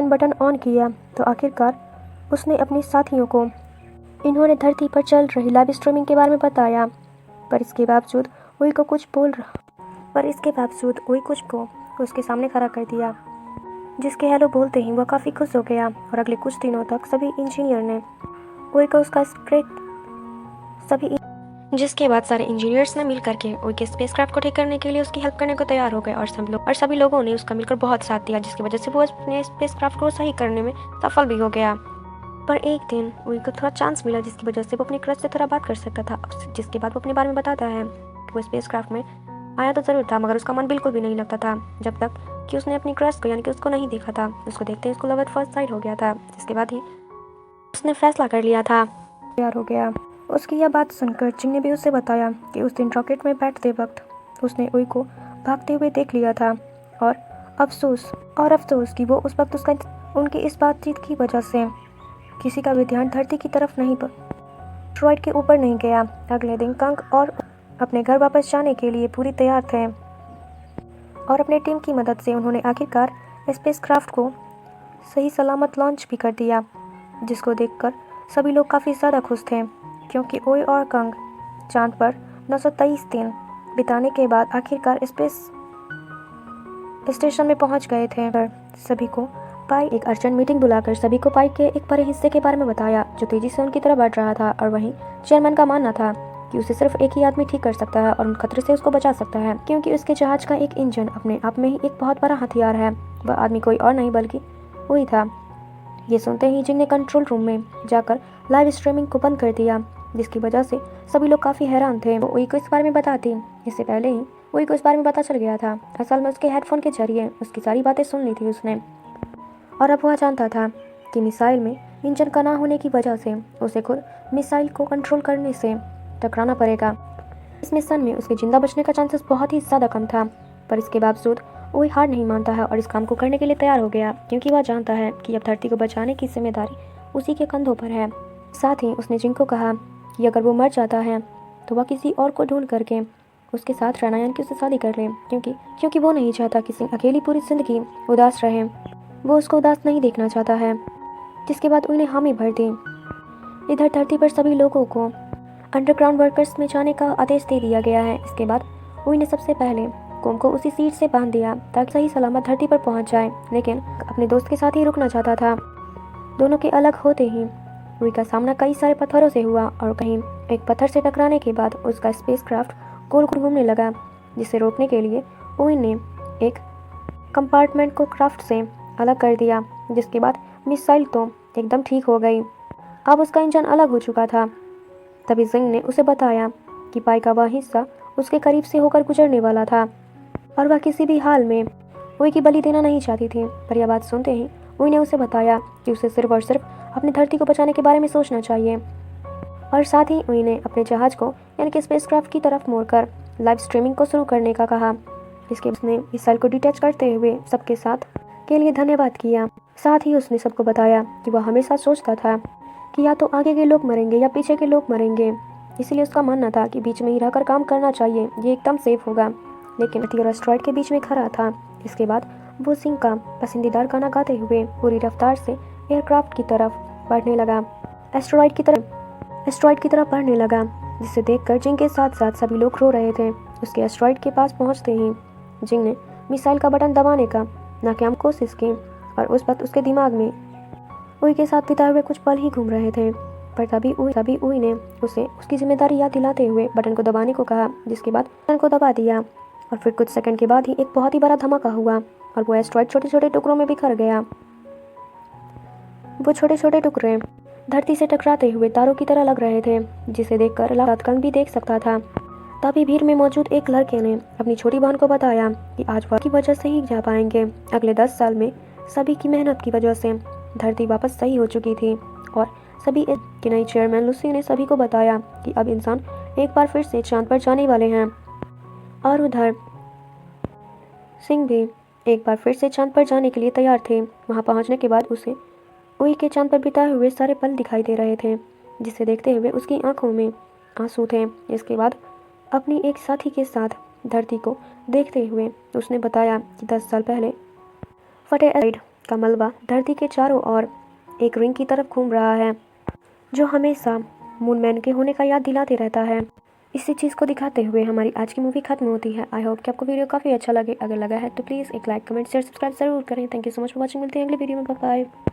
Ignition button on किया तो आखिरकार उसने अपने साथियों को इन्होंने धरती पर चल रही लाइव स्ट्रीमिंग के बारे में बताया। पर इसके बावजूद वही कुछ को उसके सामने खड़ा कर दिया, जिसके हेलो बोलते ही वह काफ़ी खुश हो गया। और अगले कुछ दिनों तक सभी इंजीनियर ने ओई को उसका जिसके बाद सारे इंजीनियर्स ने मिल करके ओई के स्पेसक्राफ्ट को ठीक करने के लिए उसकी हेल्प करने को तैयार हो गए। और सभी लोगों ने उसका मिलकर बहुत साथ दिया, जिसकी वजह से वो अपने स्पेसक्राफ्ट को सही करने में सफल भी हो गया। पर एक दिन ओई को थोड़ा चांस मिला, जिसकी वजह से वो अपने क्रश से थोड़ा बात कर सकता था। जिसके बाद वो अपने बारे में बताता है कि वो स्पेसक्राफ्ट में आया तो ज़रूर था, मगर उसका मन बिल्कुल भी नहीं लगता था जब तक कि उसने अपनी क्रश को यानी कि उसको नहीं देखा था। उसको देखते ही उसको लव एट फर्स्ट साइट हो गया था। जिसके बाद ही उसने फैसला कर लिया था, तैयार हो गया। उसकी यह बात सुनकर जिंग ने भी उसे बताया कि उस दिन रॉकेट में बैठते वक्त उसने ओई को भागते हुए देख लिया था। और अफसोस कि वो उस वक्त उनकी इस बातचीत की वजह से किसी का भी ध्यान धरती की तरफ नहीं पर एस्टेरॉयड के ऊपर नहीं गया। अगले दिन कंग और अपने घर वापस जाने के लिए पूरी तैयार थे और अपने टीम की मदद से उन्होंने आखिरकार स्पेसक्राफ्ट को सही सलामत लॉन्च भी कर दिया, जिसको देखकर सभी लोग काफ़ी ज़्यादा खुश थे, क्योंकि ओई और कंग चांद पर 923 दिन बिताने के बाद आखिरकार स्पेस स्टेशन में पहुंच गए थे। पर सभी को पाई एक अर्जेंट मीटिंग बुलाकर सभी को पाई के एक बड़े हिस्से के बारे में बताया, जो तेजी से उनकी तरफ बढ़ रहा था। और वहीं चेयरमैन का मानना था कि उसे सिर्फ एक ही आदमी ठीक कर सकता है और उन खतरे से उसको बचा सकता है, क्योंकि उसके जहाज का एक इंजन अपने आप में ही एक बहुत बड़ा हथियार है। वह आदमी कोई और नहीं बल्कि वही था। ये सुनते ही जिंग ने कंट्रोल रूम में जाकर लाइव स्ट्रीमिंग को बंद कर दिया, जिसकी वजह से सभी लोग काफ़ी हैरान थे। वो ओई को इस बारे में बताती, इससे पहले ही ओई को इस बारे में पता चल गया था। असल में उसके हेडफोन के जरिए उसकी सारी बातें सुन ली थी उसने। और अब वह जानता था कि मिसाइल में इंजन का ना होने की वजह से उसे खुद मिसाइल को कंट्रोल करने से टकराना पड़ेगा। इस मिशन में उसके जिंदा बचने का चांसेस बहुत ही ज़्यादा कम था। पर इसके बावजूद वही हार नहीं मानता है और इस काम को करने के लिए तैयार हो गया, क्योंकि वह जानता है कि अब धरती को बचाने की जिम्मेदारी उसी के कंधों पर है। साथ ही उसने जिंग को कहा कि अगर वो मर जाता है तो वह किसी और को ढूंढ करके उसके साथ रहना यानी कि उससे शादी कर ले, क्योंकि वो नहीं चाहता कि सिंह अकेली पूरी जिंदगी उदास रहे। वो उसको उदास नहीं देखना चाहता है। जिसके बाद उन्हें हामी भर दी। इधर धरती पर सभी लोगों को अंडरग्राउंड वर्कर्स में जाने का आदेश दे दिया गया है। इसके बाद उई ने सबसे पहले कोम को उसी सीट से बांध दिया ताकि सही सलामत धरती पर पहुंच जाए, लेकिन अपने दोस्त के साथ ही रुकना चाहता था। दोनों के अलग होते ही उई का सामना कई सारे पत्थरों से हुआ और कहीं एक पत्थर से टकराने के बाद उसका स्पेसक्राफ्ट गोल गोल घूमने लगा, जिसे रोकने के लिए उई ने एक कंपार्टमेंट को क्राफ्ट से अलग कर दिया। जिसके बाद मिसाइल तो एकदम ठीक हो गई। अब उसका इंजन अलग हो चुका था। तभी जिंग ने उसे बताया कि पाई का वह हिस्सा उसके करीब से होकर गुजरने वाला था और वह किसी भी हाल में उई की बलि देना नहीं चाहती थी। पर यह बात सुनते ही उई ने उसे बताया कि उसे सिर्फ और सिर्फ अपनी धरती को बचाने के बारे में सोचना चाहिए। और साथ ही उई ने अपने जहाज को यानी कि स्पेसक्राफ्ट की तरफ मोड़कर लाइव स्ट्रीमिंग को शुरू करने का कहा। इसके उसने मिसाइल को डिटैच करते हुए सबके साथ के लिए धन्यवाद किया। साथ ही उसने सबको बताया कि वह हमेशा सोचता था कि या तो आगे के लोग मरेंगे या पीछे के लोग मरेंगे, इसलिए उसका मानना था कि बीच में ही रहकर काम करना चाहिए, ये एकदम सेफ होगा। लेकिन धरती और एस्टेरॉयड के बीच में खड़ा था। इसके बाद वो सिंह का पसंदीदा गाना गाते हुए पूरी रफ्तार से एयरक्राफ्ट की तरफ बढ़ने लगा, एस्टेरॉयड की तरफ बढ़ने लगा, जिसे देखकर जिंग के साथ साथ सभी लोग रो रहे थे। उसके एस्टेरॉयड के पास पहुंचते ही जिंग ने मिसाइल का बटन दबाने का नाकाम कोशिश की और उस वक्त उसके दिमाग में उई के साथ बिताए हुए कुछ पल ही घूम रहे थे। पर तभी उई ने उसे उसकी जिम्मेदारी याद दिलाते हुए बटन को दबाने को कहा, जिसके बाद बटन को दबा दिया। और फिर कुछ सेकंड के बाद ही एक बहुत ही बड़ा धमाका हुआ और वो एस्टेरॉयड छोटे छोटे टुकड़ों में बिखर गया। वो छोटे छोटे टुकड़े धरती से टकराते हुए तारों की तरह लग रहे थे, जिसे देखकर कंग भी देख सकता था। तभी भीड़ में मौजूद एक लड़के ने अपनी छोटी बहन को बताया कि आज वह की वजह से ही जा पाएंगे। अगले 10 साल में सभी की मेहनत की वजह से धरती वापस सही हो चुकी थी और सभी की नई चेयरमैन लूसी ने सभी को बताया कि अब इंसान एक बार फिर से चांद पर जाने वाले हैं। और उधर सिंह भी एक बार फिर से चांद पर जाने के लिए तैयार थे। वहां पहुंचने के बाद उसे उई के चांद पर बिताए हुए सारे पल दिखाई दे रहे थे, जिसे देखते हुए उसकी आंखों में आंसू थे। इसके बाद अपनी एक साथी के साथ धरती को देखते हुए उसने बताया कि 10 साल पहले फटे एस्टेरॉयड का मलबा धरती के चारों ओर एक रिंग की तरफ घूम रहा है, जो हमेशा मूनमैन के होने का याद दिलाते रहता है। इसी चीज़ को दिखाते हुए हमारी आज की मूवी खत्म होती है। आई होप कि आपको वीडियो काफ़ी अच्छा लगे। अगर लगा है तो प्लीज़ एक लाइक, कमेंट, शेयर, सब्सक्राइब जरूर करें। Thank you so much for watching. मिलते हैं अगले वीडियो में। Bye bye.